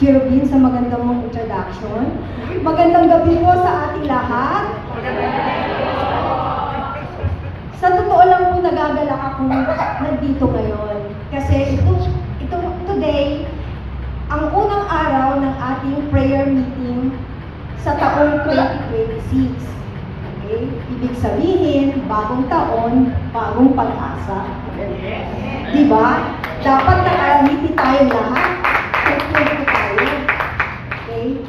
Jerubin, sa magandang mong introduction. Magandang gabi po sa ating lahat. Sa totoo lang po, nagagalak akong nandito ngayon. Kasi today, ang unang araw ng ating prayer meeting sa taong 2026. Okay? Ibig sabihin, bagong taon, bagong pag-asa. Diba? Dapat nakaliti tayong lahat. Thankful tayo. Okay?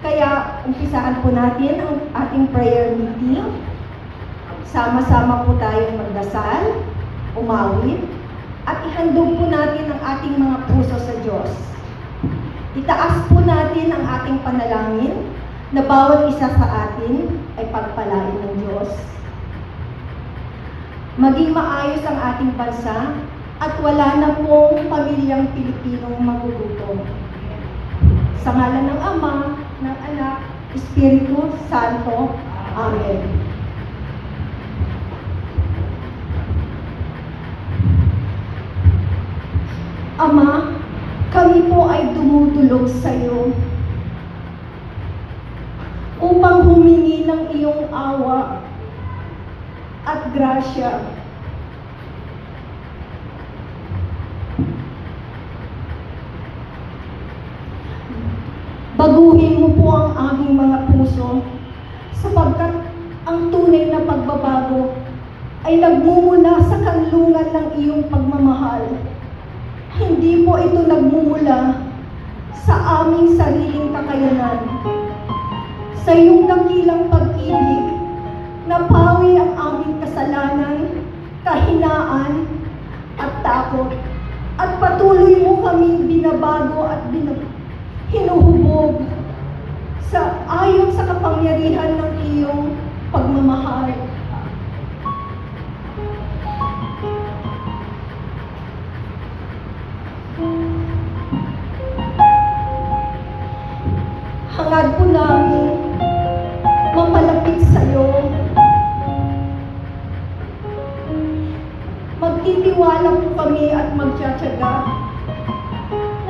Kaya, umpisahan po natin ang ating prayer meeting. Sama-sama po tayong magdasal, umawit, at ihandog po natin ang ating mga puso sa Diyos. Itaas po natin ang ating panalangin na bawat isa sa atin ay pagpalain ng Diyos. Maging maayos ang ating bansa at wala na pong pamilyang Pilipinong magugutom. Sa ngalan ng Ama, ng Anak, Espiritu Santo. Amen. Ama, kami po ay dumudulog sa iyo upang humingi ng iyong awa at grasya. Baguhin mo po ang aming mga puso sapagkat ang tunay na pagbabago ay nagmumula sa kanlungan ng iyong pagmamahal. Hindi po ito nagmumula sa aming sariling kakayanan. Sa iyong dakilang pag-ibig, napawi ang aming kasalanan, kahinaan, at takot. At patuloy mo kaming binabago at hinuhubog ayon sa kapangyarihan ng iyong pagmamahal. Hangad po namin mapalapit sa iyo. Magtitiwala po kami at magtsatsaga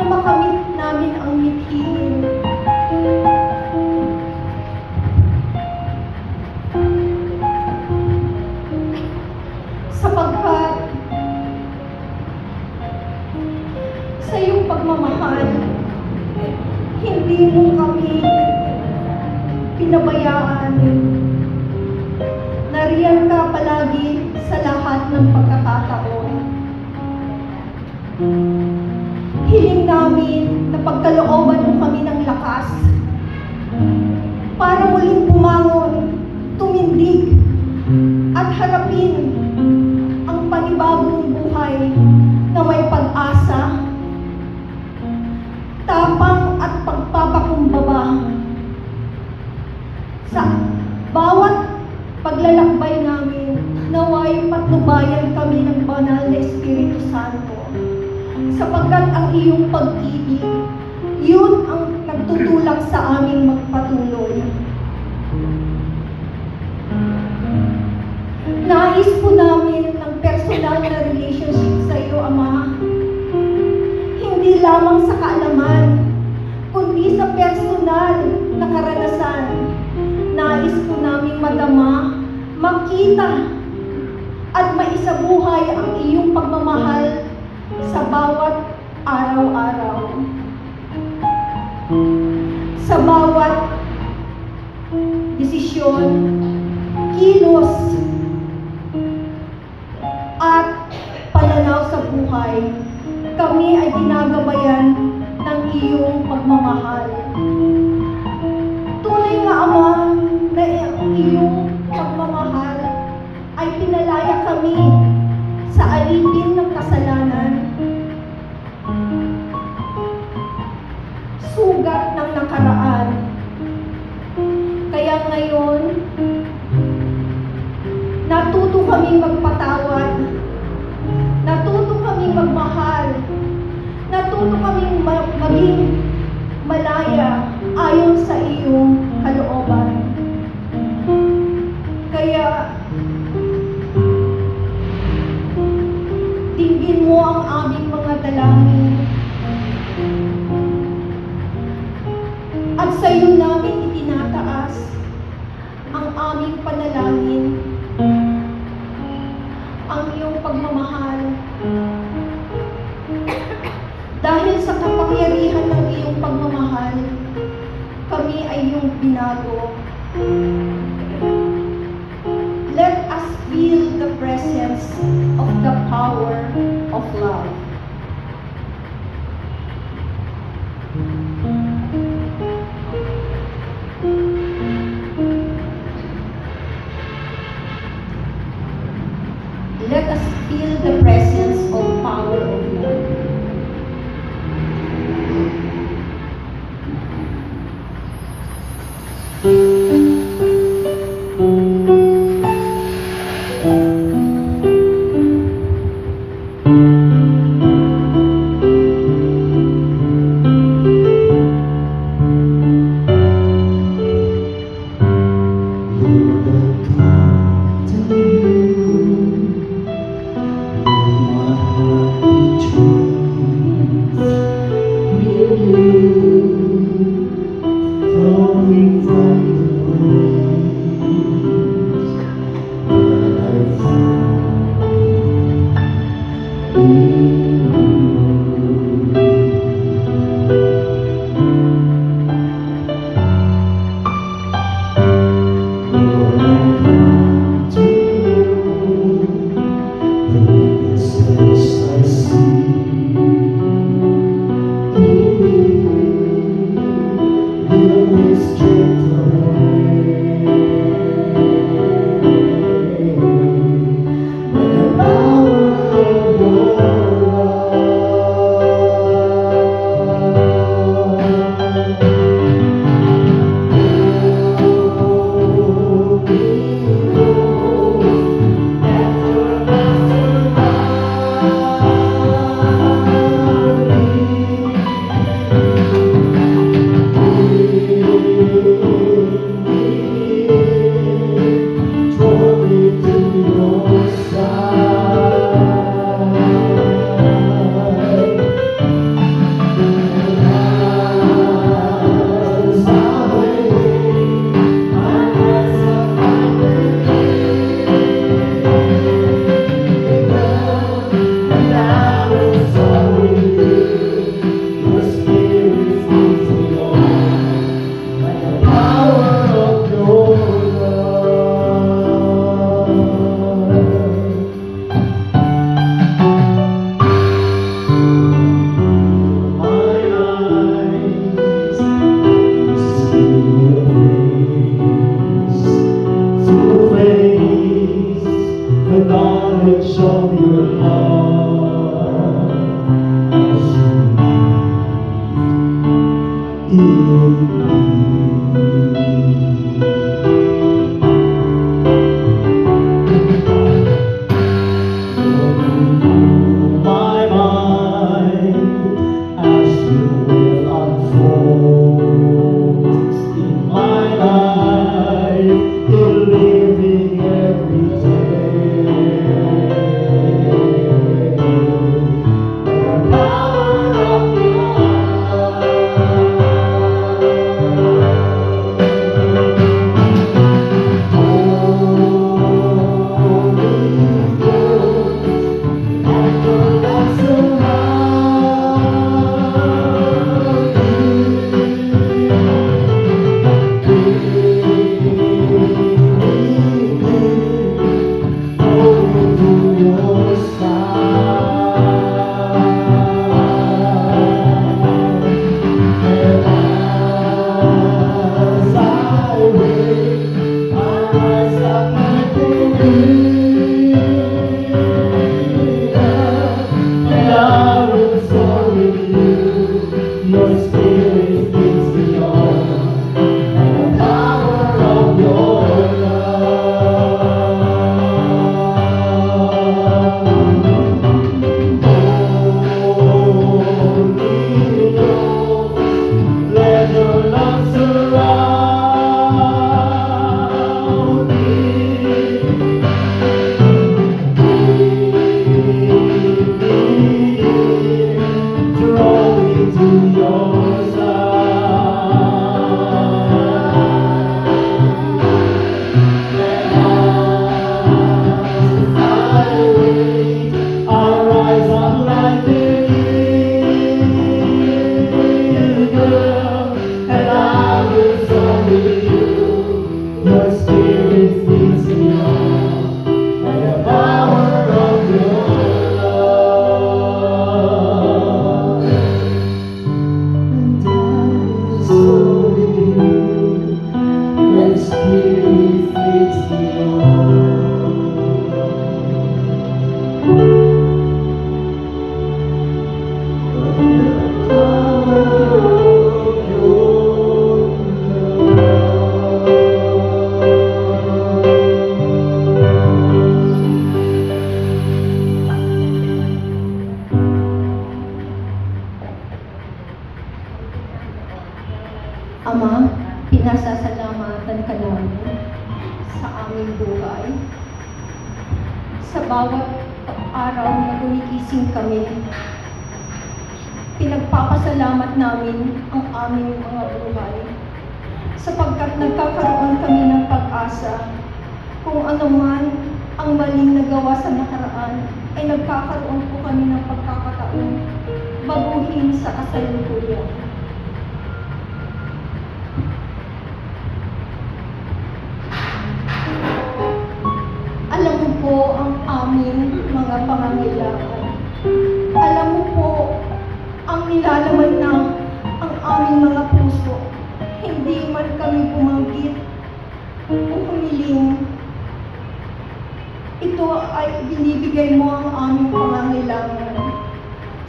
na makamit namin ang mithiin. Sapagkat sa iyong pagmamahal, hindi mo kami pinabayaan. Nariyan ka palagi sa lahat ng pagkakataon. Hiling namin na pagkalooban mo kami ng lakas para muling bumangon, tumindig, at harapin ang panibagong buhay na may pag-asa, tapang at pagpapakumbaba. Sa bawat paglalakbay namin, naway patnubayan kami ng banal na Espiritu Santo. Sapagkat ang iyong pag-ibig, yun ang nagtutulak sa aming magpatuloy. Nais po namin ng personal na relationship sa iyo, Ama. Hindi lamang sa kaalaman, kundi sa personal na karanasan. Nais po naming madama, makita, at maisabuhay ang iyong pagmamahal sa bawat araw-araw. Sa bawat desisyon, kilos, at pananaw sa buhay, kami ay ginagabayan ng iyong pagmamahal. Tunay nga, Ama, na ang iyong pagmamahal ay pinalaya kami sa alipin ng kasalanan, sugat ng nakaraan. Kaya ngayon, natuto kaming magpatawad, natuto kaming magmahal, natuto kaming maging malaya ayon sa iyong kalooban. Kaya, dinggin mo ang aming mga dalangin binago. Let us feel the presence of the power of love. Let us feel the presence of power of love. pinasasalamatan ka namin sa aming buhay. Sa bawat araw na gumigising kami, pinagpapasalamat namin ang aming mga buhay sapagkat nagkakaroon kami ng pag-asa. Kung ano man ang maling nagawa sa nakaraan, ay nagkakaroon po kami ng pagkakataon baguhin sa kasalukuyan. Alam mo po ang aming mga pangangailangan. Alam mo po ang nilalaman ng ang aming mga puso. Hindi man kami bumanggit o humiling. Ito ay binibigay mo ang aming pangangailangan.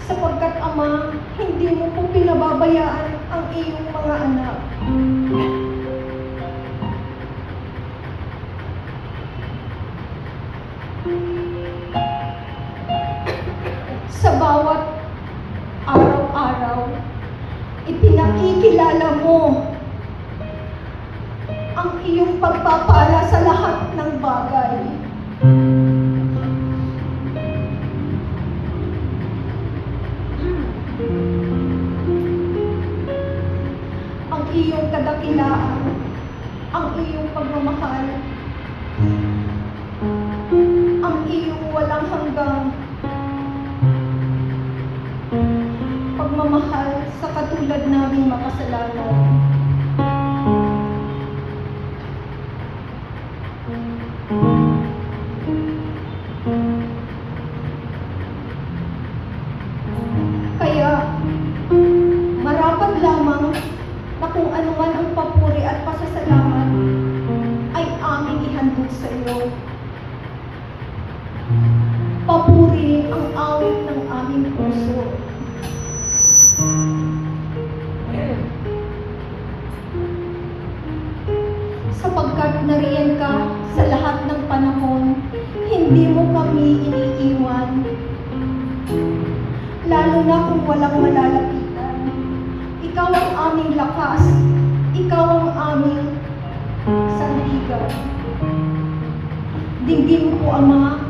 Sapagkat Ama, hindi mo po pinababayaan ang iyong mga anak. Sa bawat araw-araw, ipinakikilala mo ang iyong pagpapala sa lahat ng bagay. Ang iyong kadakilaan, ang iyong pagmamahal, ang iyong walang hanggang pagmamahal sa katulad naming makasalanan. Kaya, marapat lamang na kung ano man ang papuri at pasasalamat ay aming ihandog sa iyo. Papuri ang awit ng aming puso. Sapagkat nariyan ka sa lahat ng panahon, hindi mo kami iniiwan. Lalo na kung walang malalapitan. Ikaw ang aming lakas. Ikaw ang aming sandigan. Dinggin po, Ama,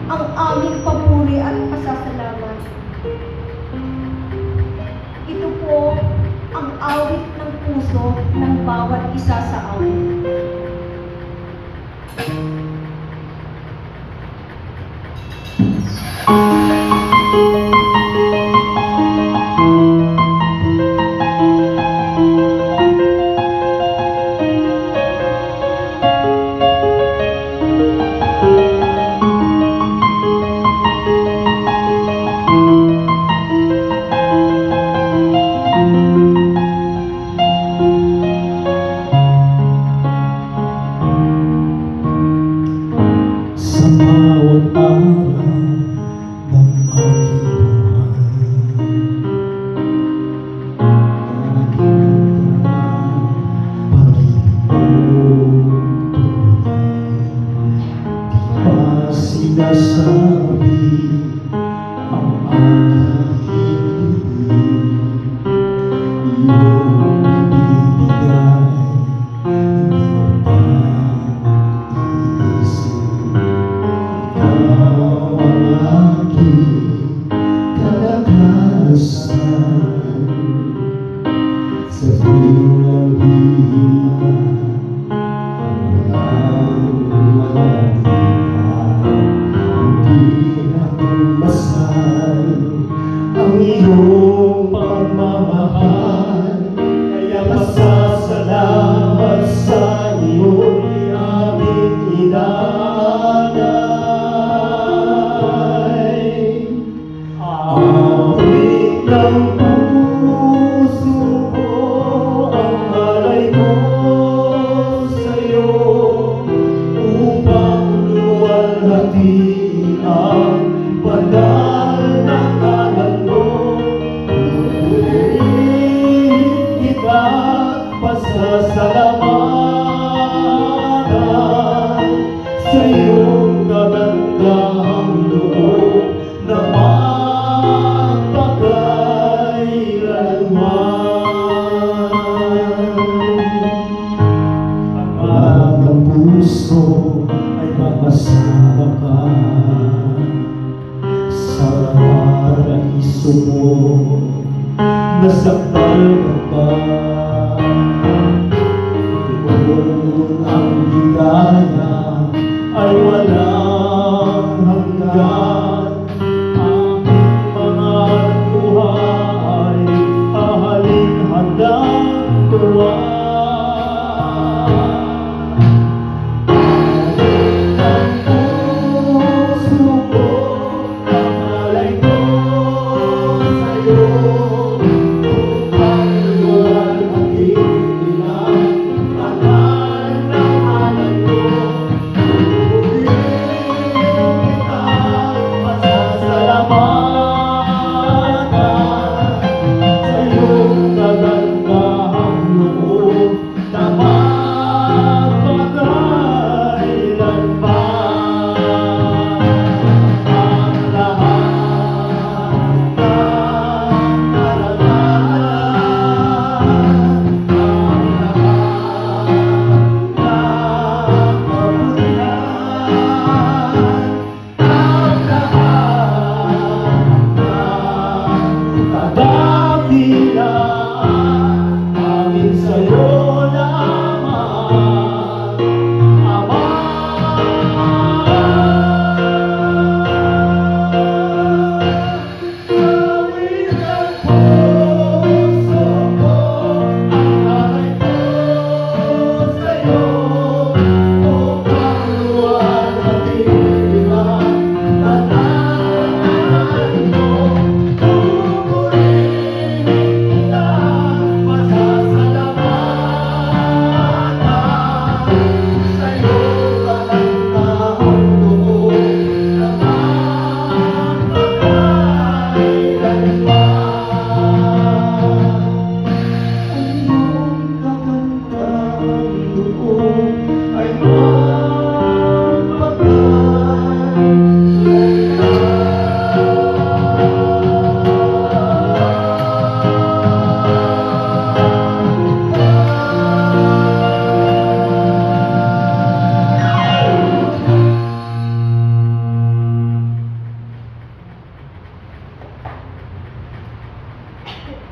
ang aming papuri at pasasalamat. Ito po ang awit ng puso ng bawat isa sa amin. puso ay makasama ka sa paraiso mo. Nasaktan ka ba? Doon ang ligaya ay walang hanggan. Ang mga buhay ahalin handang tuwa.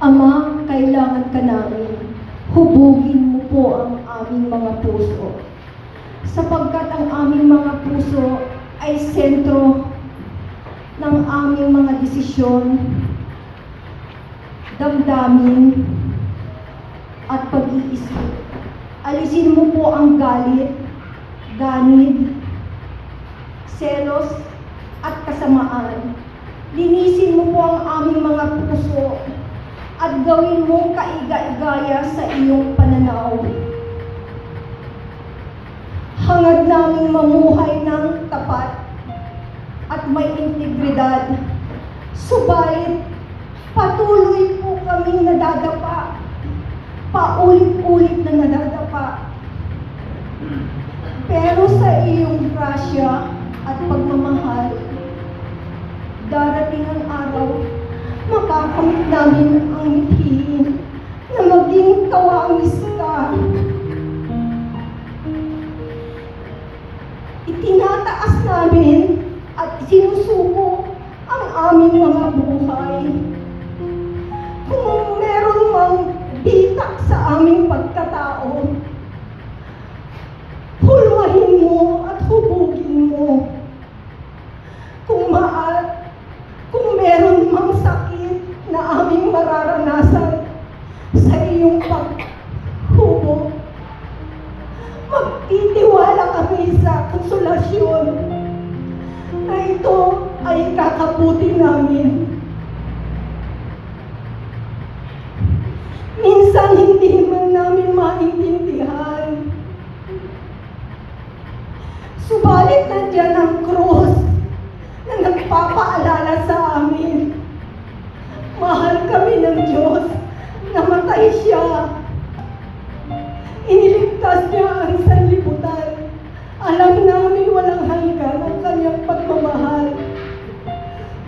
Ama, kailangan ka namin. Hubugin mo po ang aming mga puso. Sapagkat ang aming mga puso ay sentro ng aming mga desisyon, damdamin, at pag-iisip. Alisin mo po ang galit, ganid, selos, at kasamaan. Linisin mo po ang aming mga puso at gawin mong kaiga-igaya sa iyong pananaw. Hangad naming mamuhay ng tapat at may integridad. Subalit, patuloy po kaming nadadapa. Paulit-ulit na nadadapa. Pero sa iyong grasya at pagmamahal, darating ang araw, makakamit namin ang mithiin na maging kawangis ka. Itinataas namin at sinusuko ang aming mga buhay. Kung meron mang bitak sa aming pagkatao, hulwahin mo at hubugin mo. Kung meron mang sakit na aming mararanasan sa iyong paghubog, magtitiwala kami sa konsolasyon na ito ay kakabuti namin. Minsan hindi man namin maintindihan. Subalit nandiyan ang krus na nagpapaalala sa amin. Mahal kami ng Diyos, namatay siya. Iniligtas niya ang sanlibutan. Alam namin walang hanggan ang kanyang pagmamahal.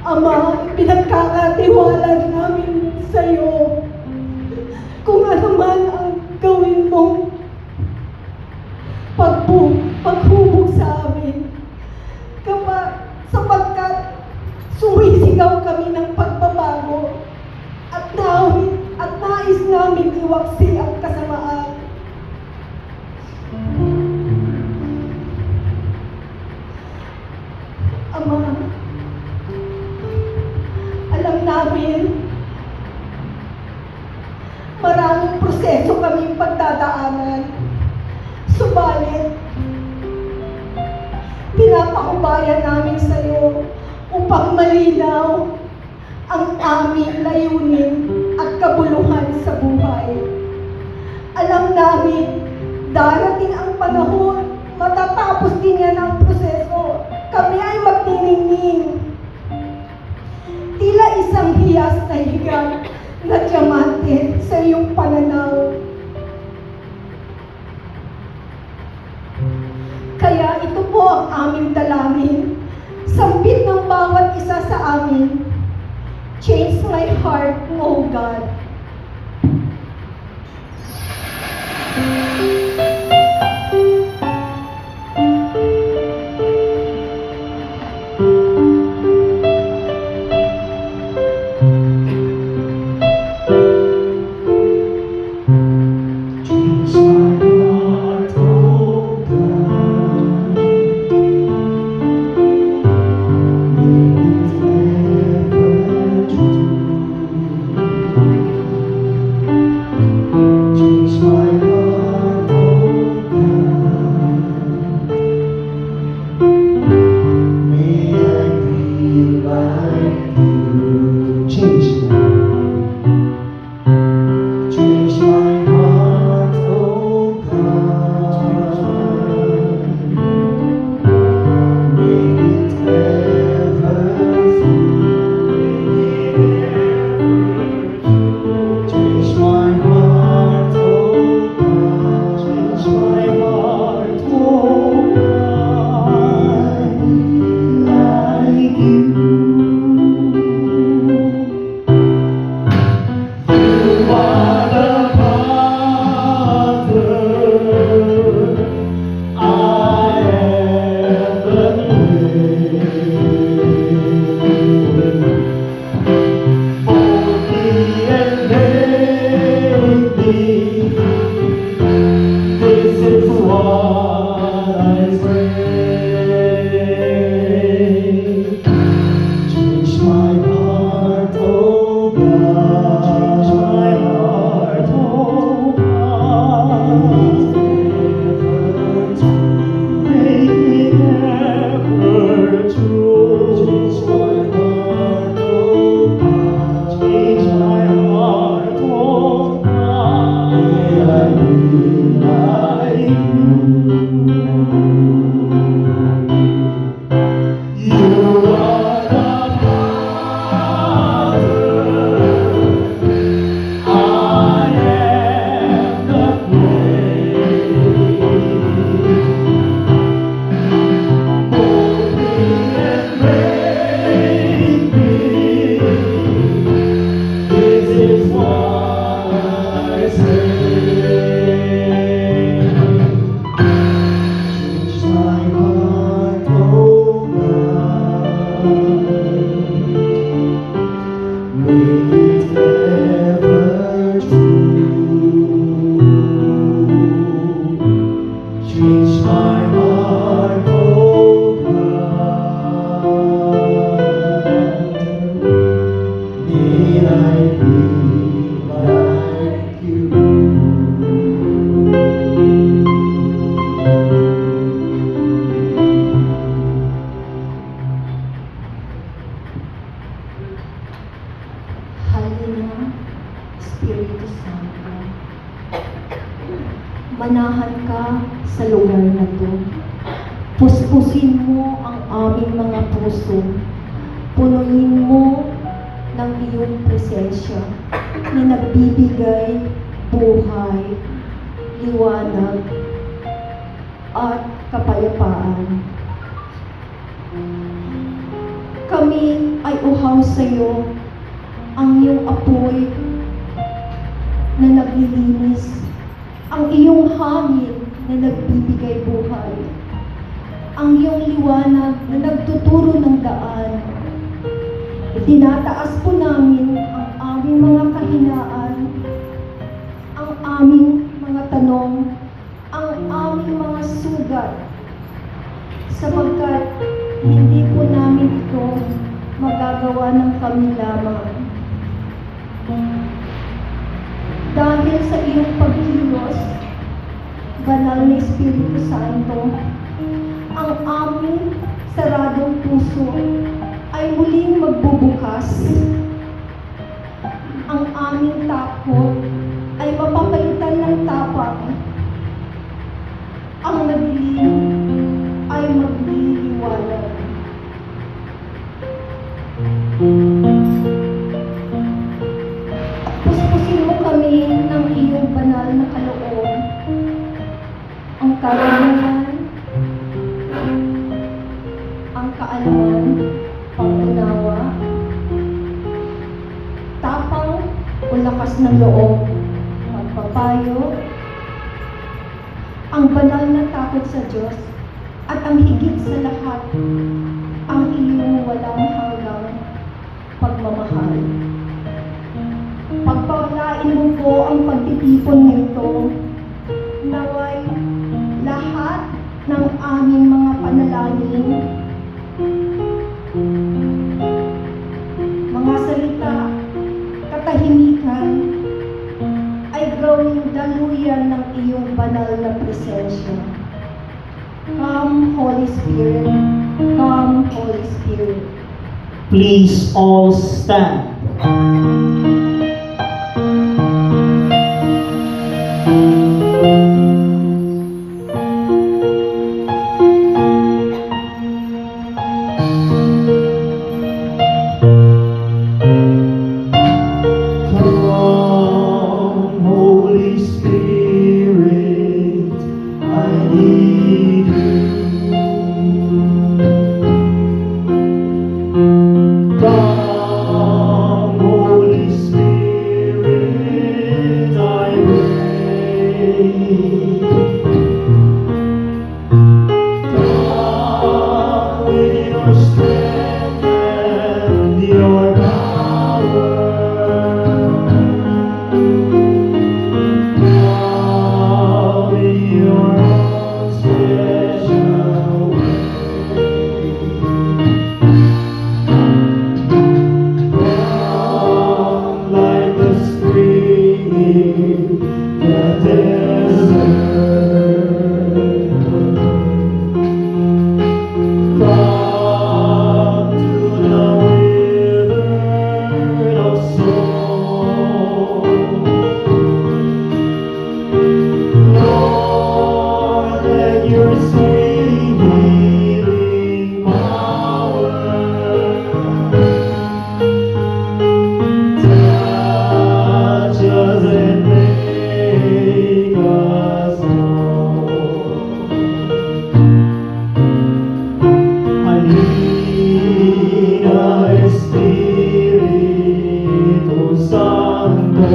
Ama, pinagkakatiwala namin sa iyo. Kung ano man ang gawin mong paghubog langit. Pinapakubayan namin sa iyo upang malinaw ang aming layunin at kabuluhan sa buhay. Alam namin, darating ang panahon, matatapos din yan ang proseso. Kami ay magniningning. Tila isang hiyas na higang na diamante sa iyong pananaw. Kaya ito po ang aming dalangin. Sambit ng bawat isa sa amin. Change my heart, O God. Espiritu Santo, manahan ka sa lugar na to. Puspusin mo ang aming mga puso. Punuin mo ng iyong presensya na nagbibigay buhay, liwanag, at kapayapaan. Kami ay uhaw sa iyo, ang iyong apoy na naglilinis, ang iyong hangin na nagbibigay buhay, ang iyong liwanag na nagtuturo ng daan. Itinataas po namin ang aming mga kahinaan, ang aming mga tanong, ang aming mga sugat, sapagkat hindi po namin ito magagawa ng kami lamang. Dahil sa iyong pagkilos, Banal na Espiritu Santo, ang aming saradong puso ay muling magbubukas. Ang aming takot ay mapapalitan ng tapang. Ang madilim ay magliliwanag. Puspusin mo kami ng iyong banal na kaloob, ang karunungan, ang kaalaman, pag-unawa, tapang o lakas ng loob, pagpapayo, ang banal na takot sa Diyos, at ang higit sa lahat, ang iyong walang hanggang pagmamahal. Pagpalain mo po ang pagtitipon nito, naway lahat ng aming mga panalangin, mga salita, katahimikan, ay gawing daluyan ng iyong banal na presensya. Come, Holy Spirit. Come, Holy Spirit. Please all stand. Come, Holy Spirit, I need you. Come, Holy Spirit, I pray. Come with your strength and your power. Come in your own special way. Come like the spring in the desert. Come to the withered of soul. Lord, let your sweet healing power touch us and make us whole. I need a Espiritu Santo.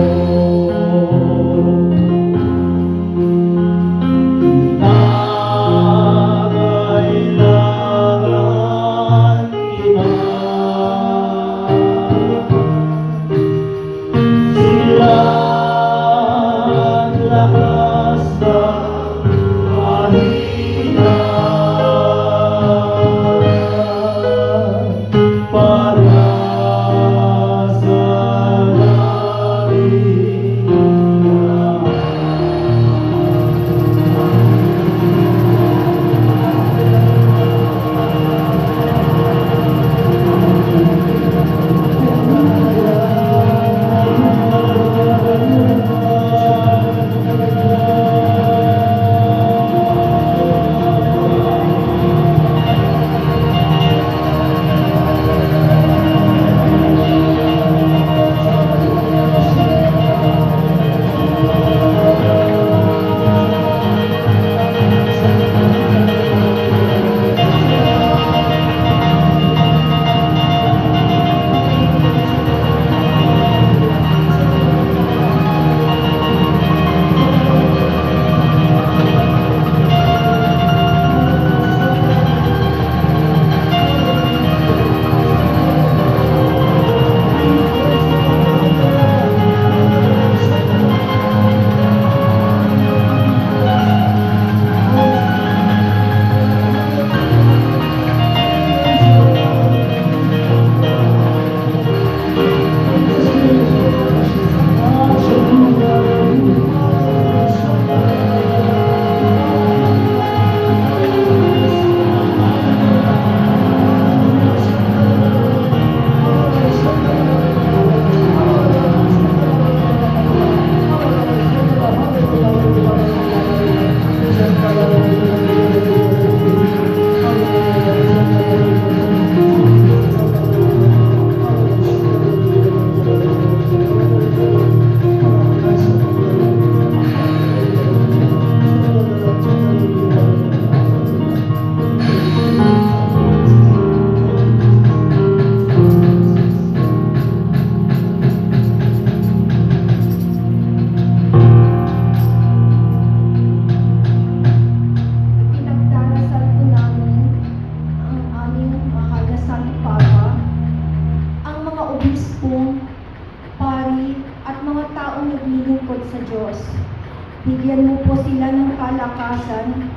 kalakasan,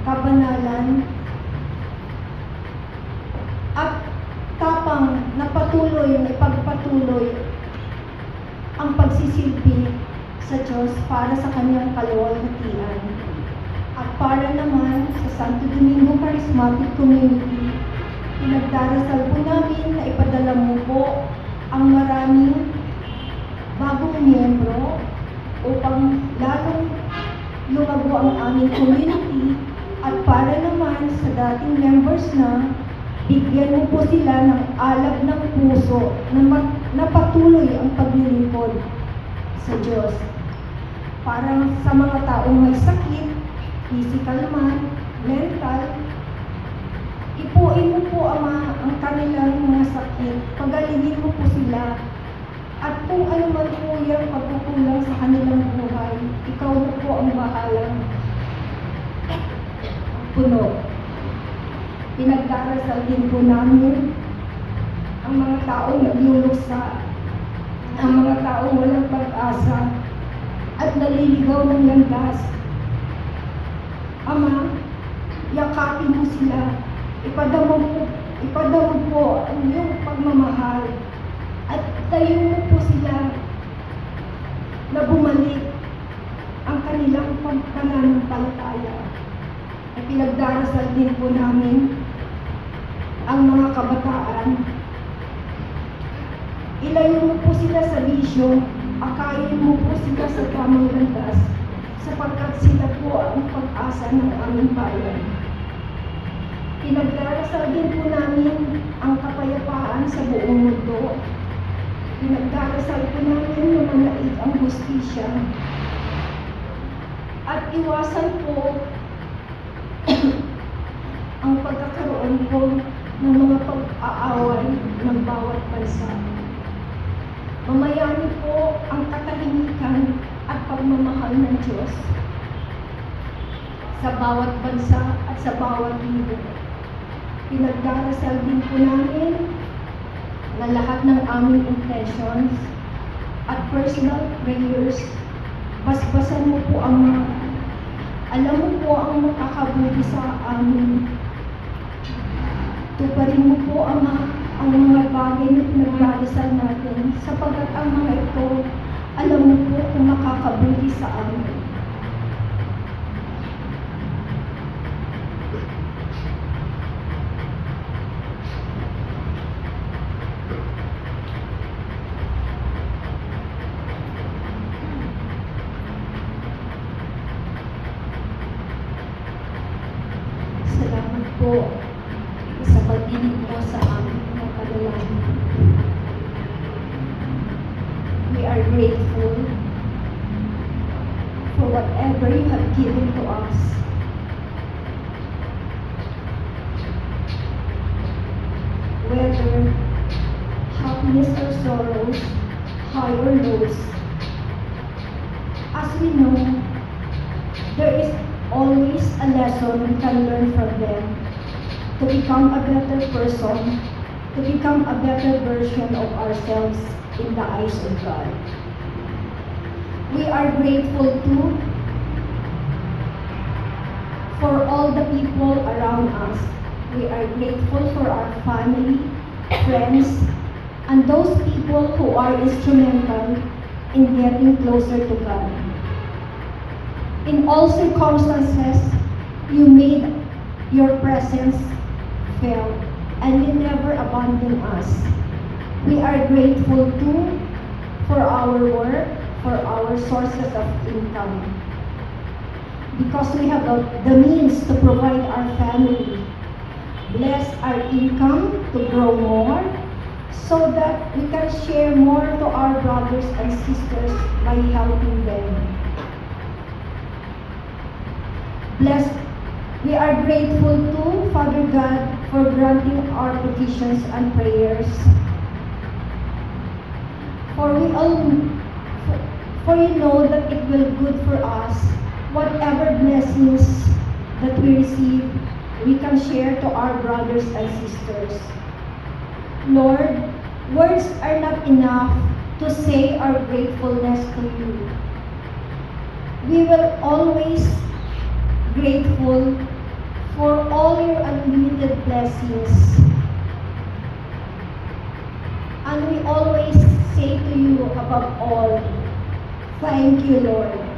kabanalan, at tapang na patuloy na ipagpatuloy ang pagsisilbi sa Diyos para sa kanyang kaluwalhatian. At para naman sa Santo Domingo Charismatic Community, pinagdarasal po namin na ipadala mo po ang maraming bagong miyembro upang lalong lumago ang aming community, at para naman sa dating members na bigyan mo po sila ng alab ng puso na patuloy ang paglilingkod sa Diyos. Para sa mga taong may sakit, physical man, mental, ipuin mo po, Ama, ang kanilang mga sakit, pagalingin mo po sila, at kung ano man po yung pagkukulang sa kanilang buhay, ikaw na po ang bahalang puno. Pinagdarasal din po namin ang mga taong nagluluksa, ang mga taong walang pag-asa at naliligaw ng landas. Ama, yakapin mo sila, ipadamo po ang iyong pagmamahal, at tayo mo po sila na bumalik ang kanilang pananampalataya. At pinagdarasal din po namin ang mga kabataan. Ilayo mo po sila sa bisyo, akayin mo po sila sa tamang landas, sapagkat sila po ang pag-asa ng aming bayan. Pinagdarasal din po namin ang kapayapaan sa buong mundo. Pinagdarasal po namin na manaig ang hustisya. At iwasan po ang pagkakaroon po ng mga pag-aaway ng bawat bansa. Mamayani po ang katahimikan at pagmamahal ng Diyos sa bawat bansa at sa bawat libo. Pinagdarasal din po namin na lahat ng aming intentions at personal prayers, basbasan mo po ang mga, alam mo po ang makakabuti sa amin. Tuparin mo po ang mga bagay na pinagdarasal natin, sapagkat ang mga ito, alam mo po kung makakabuti sa amin. Salamat po sa pagdinig mo sa aming mga panalangin. We are grateful for whatever you have given to us. Whether happiness or sorrows, high or lows, as we know, there is always a lesson we can learn from them to become a better person, to become a better version of ourselves in the eyes of God. We are grateful too for all the people around us. We are grateful for our family, friends, and those people who are instrumental in getting closer to God. In all circumstances, you made your presence felt, and you never abandon us. We are grateful too for our work, for our sources of income, because we have the means to provide our family. Bless our income to grow more, so that we can share more to our brothers and sisters by helping them. Bless. We are grateful to Father God for granting our petitions and prayers. For you know that it will good for us, whatever blessings that we receive, we can share to our brothers and sisters. Lord, words are not enough to say our gratefulness to you. We will always grateful for all your unlimited blessings. And we always say to you above all, thank you, Lord.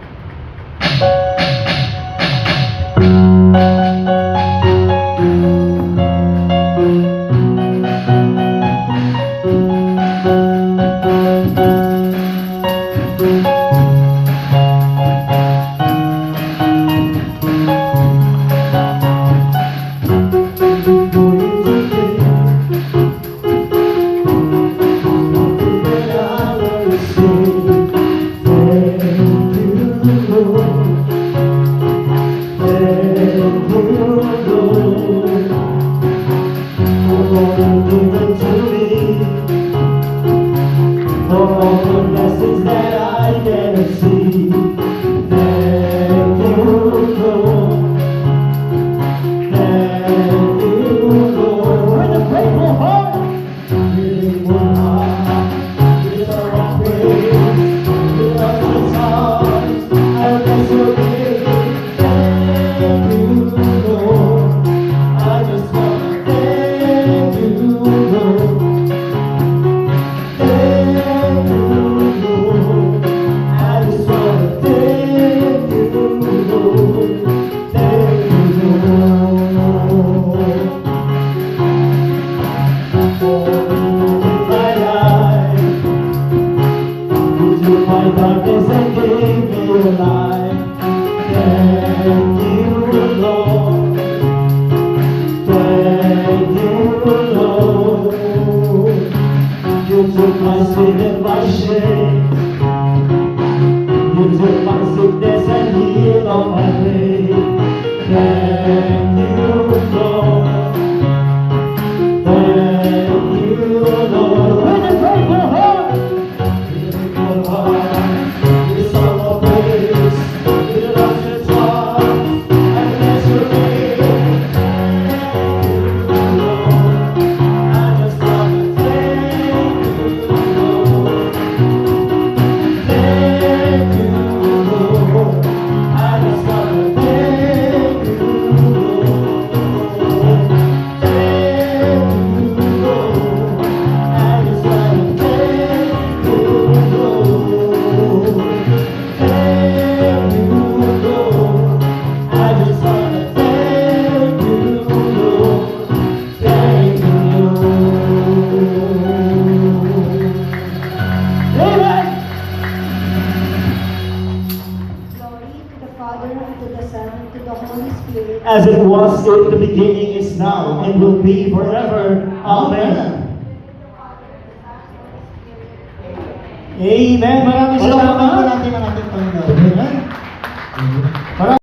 As it was in the beginning, is now, and will be forever. Amen. Amen. Maraming Palakpakan po salamat. natin ang ating Panginoon. Amen.